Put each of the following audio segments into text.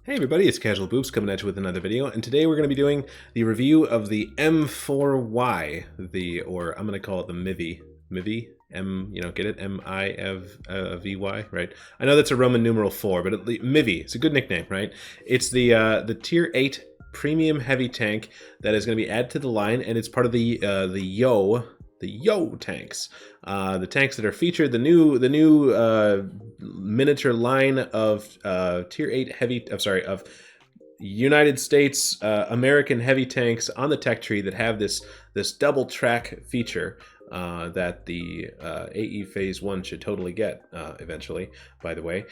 Hey everybody, it's Casual Boops coming at you with another video, and today we're going to be doing the review of the M4Y, or I'm going to call it the MIVY. MIVY? Get it? M-I-V-Y, right? I know that's a Roman numeral 4, but MIVY, it's a good nickname, right? It's the Tier 8 premium heavy tank that is going to be added to the line, and it's part of the Yo tanks, the tanks that are featured, the new miniature line of Tier 8 heavy, of United States American heavy tanks on the tech tree that have this double track feature that the AE Phase 1 should totally get eventually, by the way.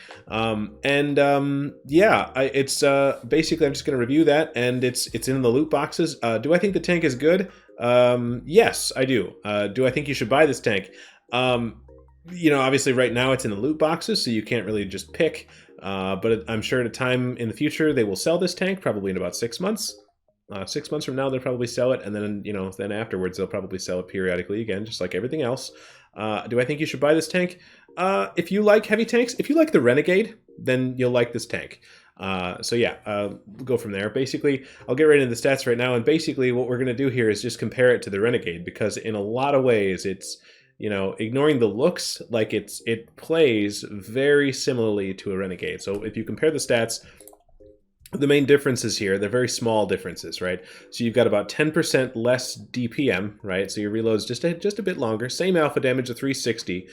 It's basically, I'm just going to review that, and it's in the loot boxes. Do I think the tank is good? Yes, I do. Do I think you should buy this tank? Obviously right now it's in the loot boxes, so you can't really just pick, but I'm sure at a time in the future they will sell this tank, probably in about 6 months. 6 months from now they'll probably sell it, and then then afterwards they'll probably sell it periodically again, just like everything else. Do I think you should buy this tank? If you like heavy tanks, if you like the Renegade, then you'll like this tank. We'll go from there. Basically, I'll get right into the stats right now, and basically what we're going to do here is just compare it to the Renegade, because in a lot of ways it's, ignoring the looks, like it plays very similarly to a Renegade. So if you compare the stats, the main differences here, they're very small differences, right? So you've got about 10% less DPM, right? So your reload's just a bit longer. Same alpha damage of 360,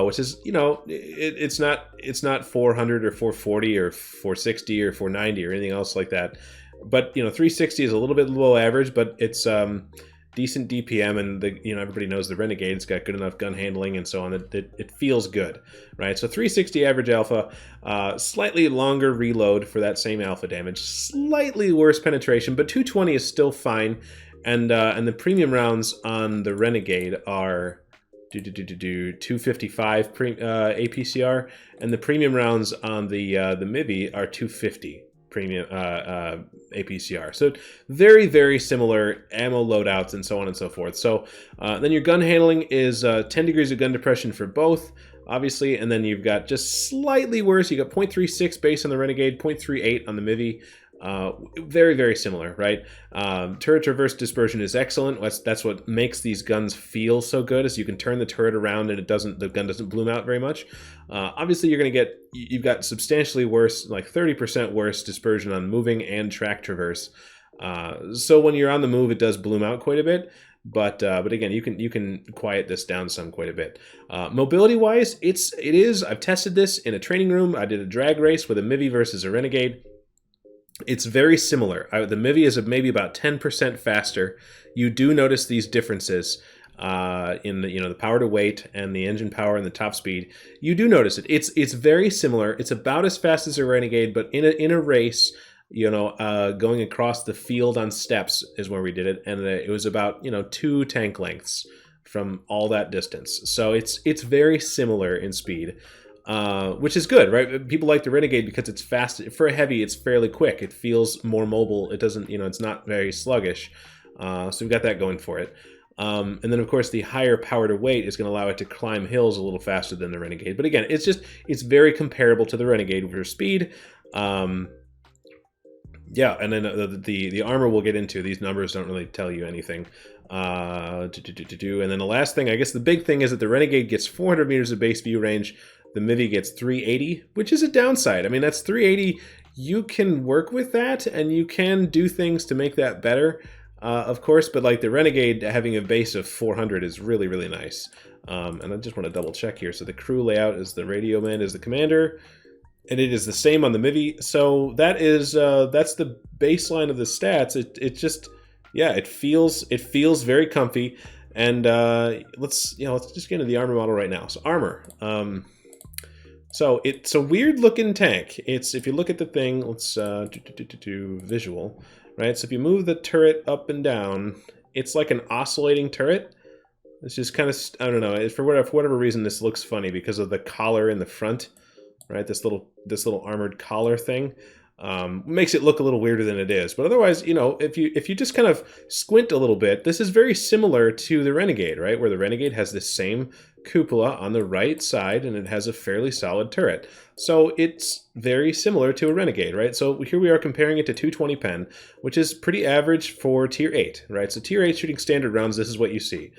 which is, it's not 400 or 440 or 460 or 490 or anything else like that. But 360 is a little bit below average, but it's decent DPM, and everybody knows the Renegade's got good enough gun handling and so on that it feels good, right? So 360 average alpha, slightly longer reload for that same alpha damage, slightly worse penetration, but 220 is still fine, and the premium rounds on the Renegade are 255 APCR, and the premium rounds on the MIVY are 250 premium APCR. So very, very similar ammo loadouts and so on and so forth. So then your gun handling is 10 degrees of gun depression for both, obviously, and then you've got just slightly worse. You got 0.36 base on the Renegade, 0.38 on the MIVY. Very, very similar, right? Turret reverse dispersion is excellent. That's what makes these guns feel so good, is you can turn the turret around and the gun doesn't bloom out very much. Obviously you've got substantially worse, like 30% worse dispersion on moving and track traverse. So when you're on the move, it does bloom out quite a bit. But again, you can quiet this down some quite a bit. Mobility wise, I've tested this in a training room. I did a drag race with a MIVY versus a Renegade. It's very similar. The MIVY is maybe about 10% faster. You do notice these differences in the power to weight and the engine power and the top speed. You do notice it. It's very similar. It's about as fast as a Renegade, but in a race, going across the field on steps is where we did it, and it was about 2 tank lengths from all that distance. So it's very similar in speed. Which is good, right? People like the Renegade because it's fast. For a heavy, it's fairly quick. It feels more mobile. It doesn't, it's not very sluggish. So we've got that going for it. And then, of course, the higher power to weight is going to allow it to climb hills a little faster than the Renegade. But again, it's very comparable to the Renegade for speed. And then the armor we'll get into. These numbers don't really tell you anything. And then the last thing, I guess the big thing, is that the Renegade gets 400 meters of base view range. The MIVY gets 380, which is a downside. I mean, that's 380. You can work with that, and you can do things to make that better, of course. But like the Renegade, having a base of 400 is really, really nice. And I just want to double check here. So the crew layout is the radio man is the commander, and it is the same on the MIVY. So that's the baseline of the stats. It feels very comfy. And let's just get into the armor model right now. So armor. So it's a weird looking tank. If you look at the thing, let's do visual, right? So if you move the turret up and down, it's like an oscillating turret. It's just kind of, I don't know, for whatever reason this looks funny because of the collar in the front, right? This little armored collar thing. Makes it look a little weirder than it is. But otherwise, if you just kind of squint a little bit, this is very similar to the Renegade, right? Where the Renegade has this same cupola on the right side, and it has a fairly solid turret. So it's very similar to a Renegade, right? So here we are comparing it to 220 pen, which is pretty average for tier 8, right? So tier 8 shooting standard rounds, this is what you see.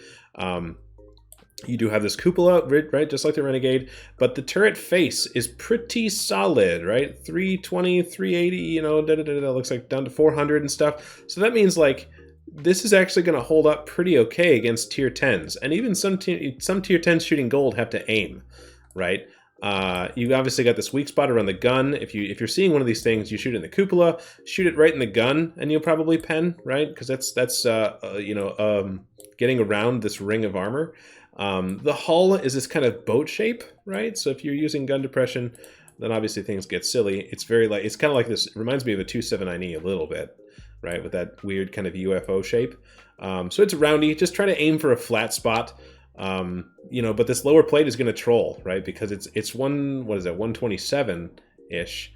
You do have this cupola, right, just like the Renegade, but the turret face is pretty solid, right? 320, 380, you know, looks like down to 400 and stuff. So that means, like, this is actually going to hold up pretty okay against tier 10s. And even some tier 10s shooting gold have to aim, right? You obviously got this weak spot around the gun. If you're seeing one of these things, you shoot it in the cupola, shoot it right in the gun, and you'll probably pen, right? Because that's getting around this ring of armor. The hull is this kind of boat shape, right? So if you're using gun depression, then obviously things get silly. It's very like, it's kind of like this. It reminds me of a 279E a little bit, right? With that weird kind of UFO shape. So it's roundy. Just try to aim for a flat spot. But this lower plate is going to troll, right? Because it's 127-ish,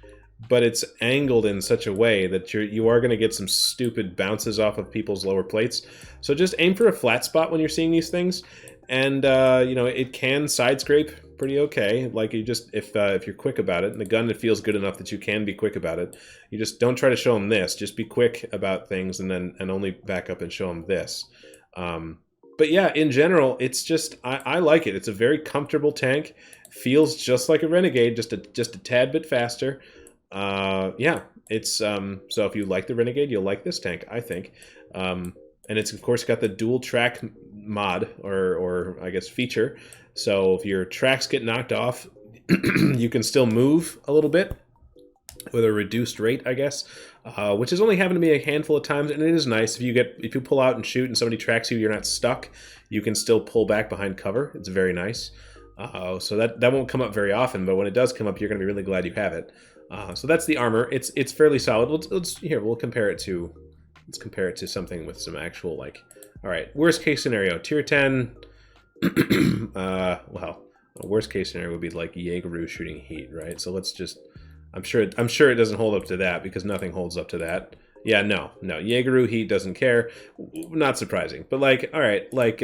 but it's angled in such a way that you are going to get some stupid bounces off of people's lower plates. So just aim for a flat spot when you're seeing these things. And, it can side scrape pretty okay. Like, you just, if you're quick about it, and the gun, it feels good enough that you can be quick about it. You just don't try to show them this. Just be quick about things and only back up and show them this. But yeah, in general, it's just, I like it. It's a very comfortable tank. Feels just like a Renegade, just a tad bit faster. It's, so if you like the Renegade, you'll like this tank, I think. And it's, of course, got the dual track mod, or I guess feature. So if your tracks get knocked off, you can still move a little bit with a reduced rate, I guess, which has only happened to me a handful of times, and it is nice. If you pull out and shoot and somebody tracks you, you're not stuck. You can still pull back behind cover. It's very nice. So that won't come up very often, but when it does come up, you're going to be really glad you have it. So that's the armor. It's fairly solid. We'll compare it to. Let's compare it to something with some actual, like, all right, worst case scenario, tier 10. Worst case scenario would be like Jaegeru shooting heat, right? So let's just, I'm sure it doesn't hold up to that, because nothing holds up to that. Yeah, no, Jaegeru heat doesn't care. Not surprising, but like, all right, like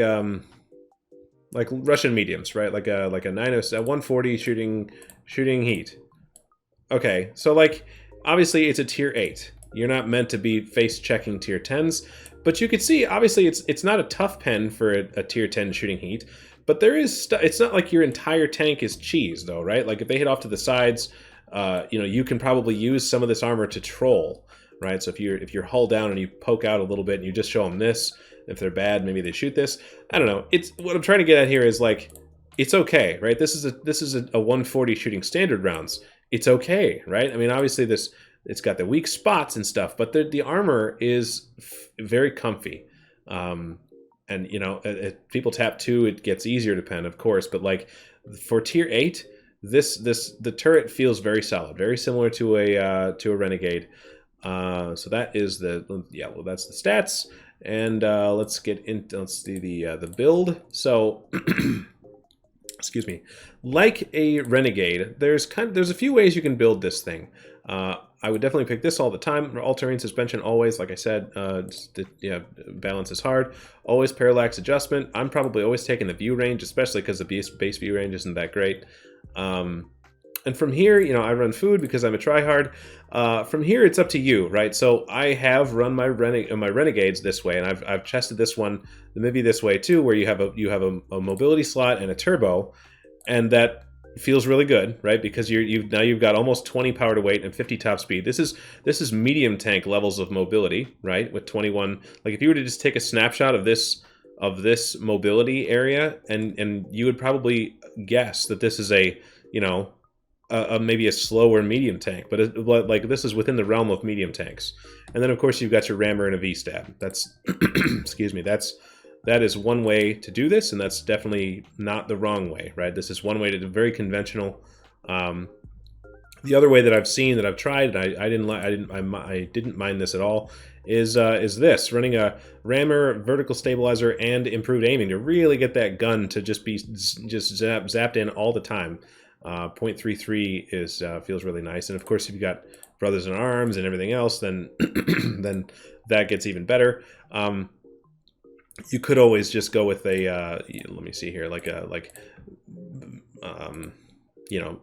Russian mediums, right? Like a 140 shooting heat. Okay, so like, obviously it's a tier 8. You're not meant to be face checking tier 10s, but you could see, obviously it's not a tough pen for a tier 10 shooting heat, but there is it's not like your entire tank is cheese though, right? Like if they hit off to the sides, you can probably use some of this armor to troll, right? So if you're hull down and you poke out a little bit and you just show them this, if they're bad, maybe they shoot this. I don't know. It's what I'm trying to get at here is, like, it's okay, right? This is a 140 shooting standard rounds. It's okay, right? I mean, obviously it's got the weak spots and stuff, but the armor is very comfy. And if people tap 2, it gets easier to pen, of course, but like for tier 8, the turret feels very solid, very similar to a Renegade. So that is that's the stats. And let's see the build. So excuse me. Like a Renegade, there's a few ways you can build this thing. I would definitely pick this all the time. All-terrain suspension always, like I said, balance is hard. Always parallax adjustment. I'm probably always taking the view range, especially because the base view range isn't that great. And from here, I run food because I'm a tryhard. From here, it's up to you, right? So I have run my Renegades this way, and I've chested this one, the MIVY, this way too, where you have a mobility slot and a turbo, and that feels really good, right? Because you've got almost 20 power to weight and 50 top speed. This is medium tank levels of mobility, right? With 21, like if you were to just take a snapshot of this mobility area, and you would probably guess that this is maybe a slower medium tank, but like this is within the realm of medium tanks. And then of course you've got your rammer and a V-stab. That's excuse me, that is one way to do this, and that's definitely not the wrong way, right? This is one way to do, very conventional. The other way that I've seen, that I've tried, and I didn't mind this at all, is this, running a rammer, vertical stabilizer, and improved aiming to really get that gun to just be zapped in all the time. 0.33 is feels really nice, and of course if you've got brothers in arms and everything else, then then that gets even better. You could always just go with a let me see here, like you know,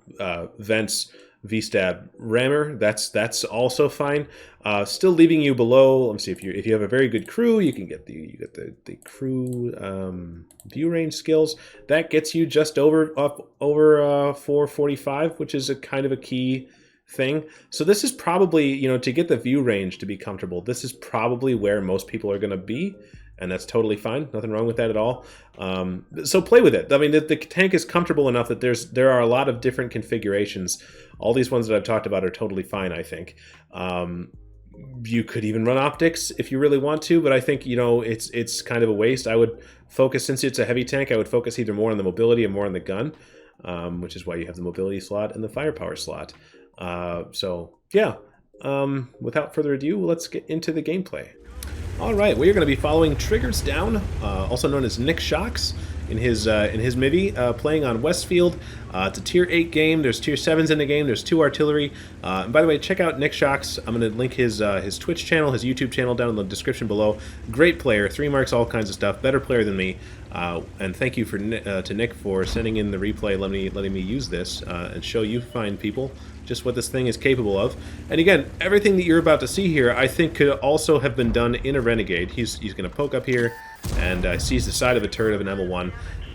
Vents V-stab rammer. That's also fine. Still leaving you below. Let me see, if you have a very good crew, you can get the crew view range skills. That gets you just over 445, which is a kind of a key thing. So this is probably, you know, to get the view range to be comfortable, this is probably where most people are going to be. And that's totally fine. Nothing wrong with that at all. So play with it. I mean, the tank is comfortable enough that there are a lot of different configurations. All these ones that I've talked about are totally fine, I think. You could even run optics if you really want to, but I think, you know, it's kind of a waste. I would focus, since it's a heavy tank, I would focus either more on the mobility and more on the gun, which is why you have the mobility slot and the firepower slot. So, yeah. Without further ado, let's get into the gameplay. Alright, we are going to be following Triggers Down, also known as Nick Shocks, in his MIVY, playing on Westfield. It's a Tier 8 game. There's Tier 7s in the game. There's 2 artillery. And by the way, check out Nick Shocks. I'm going to link his Twitch channel, his YouTube channel down in the description below. Great player, 3 marks, all kinds of stuff. Better player than me. And thank you to Nick for sending in the replay, letting me use this and show you fine people just what this thing is capable of. And again, everything that you're about to see here, I think could also have been done in a Renegade. He's going to poke up here and sees the side of a turret of an ML1.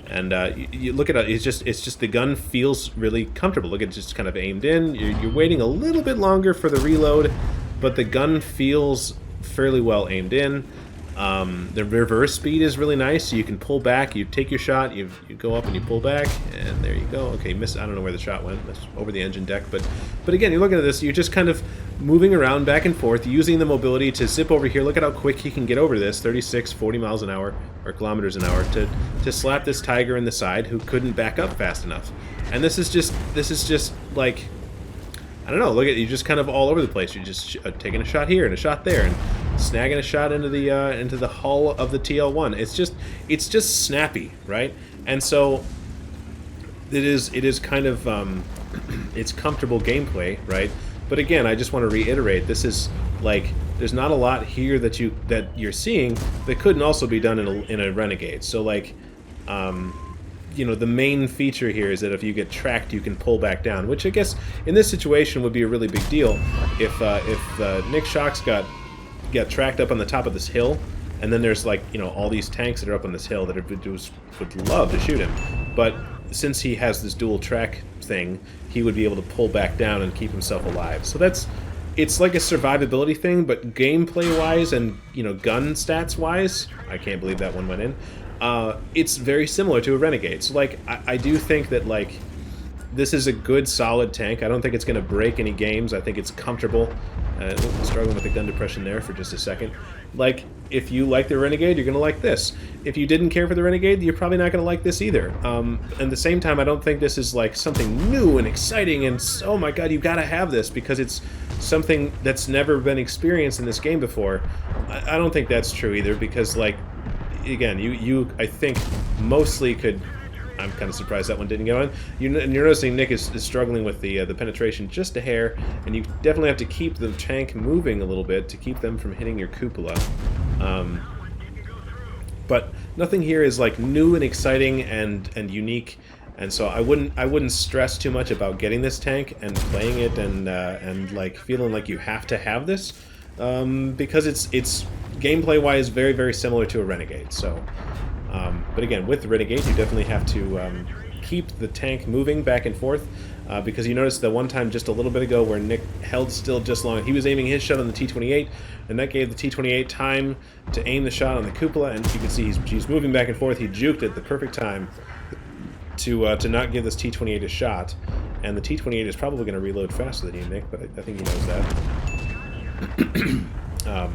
And you look at it, it's just the gun feels really comfortable. Look, it's just kind of aimed in. You're waiting a little bit longer for the reload, but the gun feels fairly well aimed in. The reverse speed is really nice, so you can pull back, you take your shot, you go up and you pull back, and there you go. Okay, miss. I don't know where the shot went. That's over the engine deck, but again, you're looking at this, you're just kind of moving around back and forth, using the mobility to zip over here. Look at how quick he can get over this, 36, 40 miles an hour, or kilometers an hour, to slap this Tiger in the side who couldn't back up fast enough. And this is just like, I don't know, look at, you're just kind of all over the place. You're just taking a shot here and a shot there, and snagging a shot into the hull of the TL1. It's just snappy, right? And so it is kind of it's comfortable gameplay, right? But again, I just want to reiterate, this is like, there's not a lot here that you're seeing that couldn't also be done in a Renegade. So like, you know, the main feature here is that if you get tracked, you can pull back down, which I guess in this situation would be a really big deal. If Nick Shocks got tracked up on the top of this hill, and then there's, like, you know, all these tanks that are up on this hill that would love to shoot him, but since he has this dual track thing, he would be able to pull back down and keep himself alive. So it's like a survivability thing, but gameplay wise and, you know, gun stats wise, I can't believe that one went in. It's very similar to a Renegade. So like, I do think that, like, this is a good solid tank. I don't think it's going to break any games. I think it's comfortable. Struggling with the gun depression there for just a second. Like, if you like the Renegade, you're going to like this. If you didn't care for the Renegade, you're probably not going to like this either. At the same time, I don't think this is like something new and exciting and, oh my god, you've got to have this because it's something that's never been experienced in this game before. I don't think that's true either, because, like, again, you I think mostly could. I'm kind of surprised that one didn't get on. You're noticing Nick is struggling with the penetration just a hair, and you definitely have to keep the tank moving a little bit to keep them from hitting your cupola. But nothing here is like new and exciting and unique, and so I wouldn't stress too much about getting this tank and playing it and like feeling like you have to have this, because it's gameplay-wise very, very similar to a Renegade. So. But again, with the Renegade, you definitely have to keep the tank moving back and forth, because you noticed the one time just a little bit ago where Nick held still just long. He was aiming his shot on the T-28, and that gave the T-28 time to aim the shot on the cupola, and you can see he's moving back and forth. He juked at the perfect time to not give this T-28 a shot, and the T-28 is probably going to reload faster than you, Nick, but I think he knows that.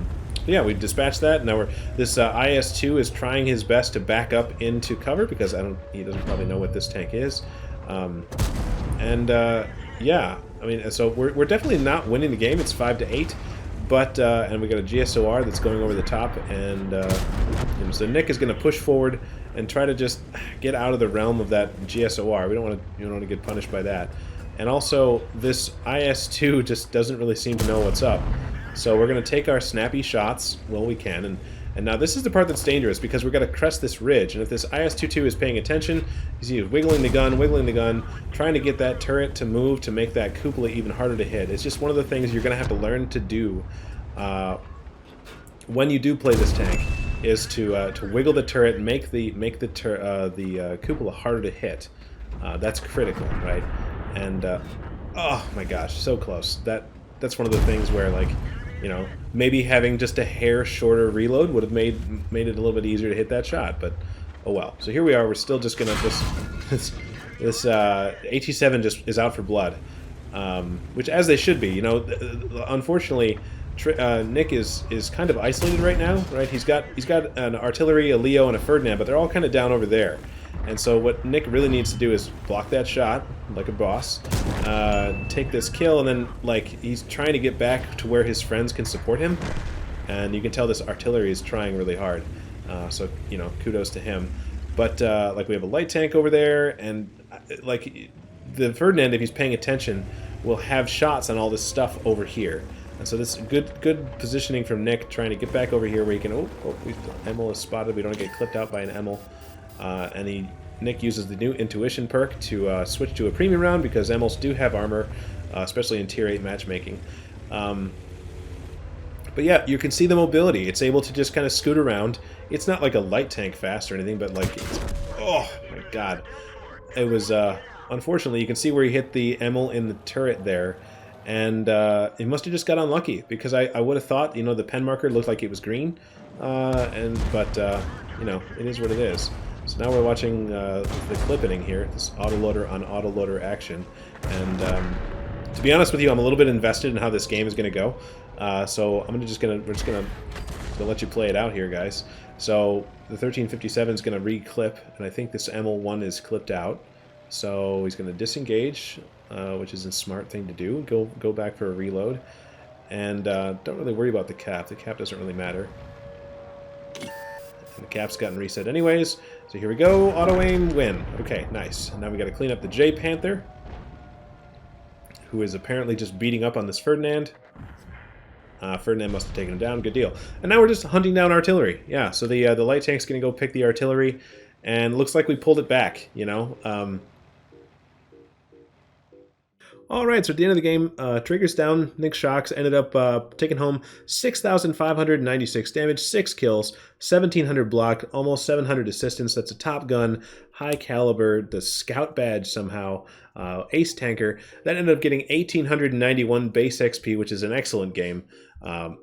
Yeah, we dispatched that. Now this IS-2 is trying his best to back up into cover because he doesn't probably know what this tank is. Yeah, I mean, so we're definitely not winning the game. It's 5-8, but and we got a GSOR that's going over the top, and so Nick is going to push forward and try to just get out of the realm of that GSOR. We don't want to get punished by that. And also, this IS-2 just doesn't really seem to know what's up. So we're going to take our snappy shots while we can, And now this is the part that's dangerous because we're going to crest this ridge. And if this IS-22 is paying attention, you see he's wiggling the gun, trying to get that turret to move to make that cupola even harder to hit. It's just one of the things you're going to have to learn to do when you do play this tank, is to wiggle the turret, make the cupola harder to hit. That's critical, right? And oh my gosh, so close. That's one of the things where, like, you know, maybe having just a hair shorter reload would have made it a little bit easier to hit that shot, but oh well. So here we are. We're still just gonna this AT-7 just is out for blood, which, as they should be. You know, unfortunately, Nick is kind of isolated right now, right? He's got an artillery, a Leo, and a Ferdinand, but they're all kind of down over there. And so what Nick really needs to do is block that shot like a boss, take this kill, and then, like, he's trying to get back to where his friends can support him. And you can tell this artillery is trying really hard. So, you know, kudos to him. But, like, we have a light tank over there, and, like, the Ferdinand, if he's paying attention, will have shots on all this stuff over here. And so this is good positioning from Nick, trying to get back over here where he can... Oh, Emil is spotted. We don't get clipped out by an Emil. And Nick uses the new intuition perk to switch to a premium round, because Emils do have armor, especially in tier 8 matchmaking. But yeah, you can see the mobility. It's able to just kind of scoot around. It's not like a light tank fast or anything, but like, oh my god. It was, unfortunately, you can see where he hit the Emil in the turret there. And he must have just got unlucky, because I would have thought, you know, the pen marker looked like it was green. But you know, it is what it is. So now we're watching the clipping here, this autoloader on autoloader action, and to be honest with you, I'm a little bit invested in how this game is going to go. So we're just gonna let you play it out here, guys. So the 1357 is going to re-clip, and I think this ML1 is clipped out. So he's going to disengage, which is a smart thing to do. Go back for a reload, and don't really worry about the cap. The cap doesn't really matter. And the cap's gotten reset anyways. So here we go. Auto aim, win. Okay, nice. And now we got to clean up the J Panther, who is apparently just beating up on this Ferdinand. Ferdinand must have taken him down. Good deal. And now we're just hunting down artillery. Yeah. So the light tank's going to go pick the artillery, and looks like we pulled it back. You know. Alright, so at the end of the game, triggers down, Nick Shocks ended up taking home 6,596 damage, 6 kills, 1,700 block, almost 700 assistance. That's a top gun, high caliber, the scout badge somehow, ace tanker. That ended up getting 1,891 base XP, which is an excellent game. And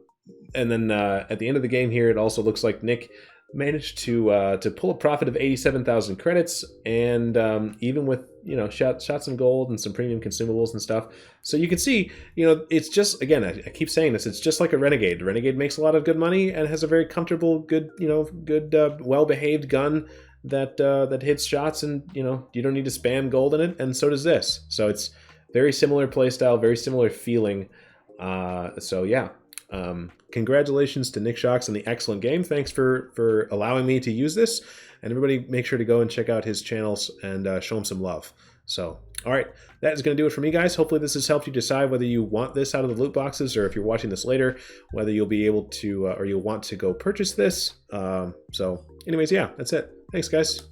then at the end of the game here, it also looks like Nick managed to pull a profit of 87,000 credits, and even with, you know, shot some gold and some premium consumables and stuff. So you can see, you know, it's just, again, I keep saying this, it's just like a Renegade. Renegade makes a lot of good money and has a very comfortable, good, you know, good, well-behaved gun that hits shots, and, you know, you don't need to spam gold in it, and so does this. So it's very similar playstyle, very similar feeling. So yeah. Congratulations to Nick Shocks on the excellent game. Thanks for allowing me to use this. And everybody make sure to go and check out his channels and show him some love. So, all right, that is going to do it for me, guys. Hopefully this has helped you decide whether you want this out of the loot boxes, or if you're watching this later, whether you'll be able to, or you'll want to go purchase this. So anyways, yeah, that's it. Thanks, guys.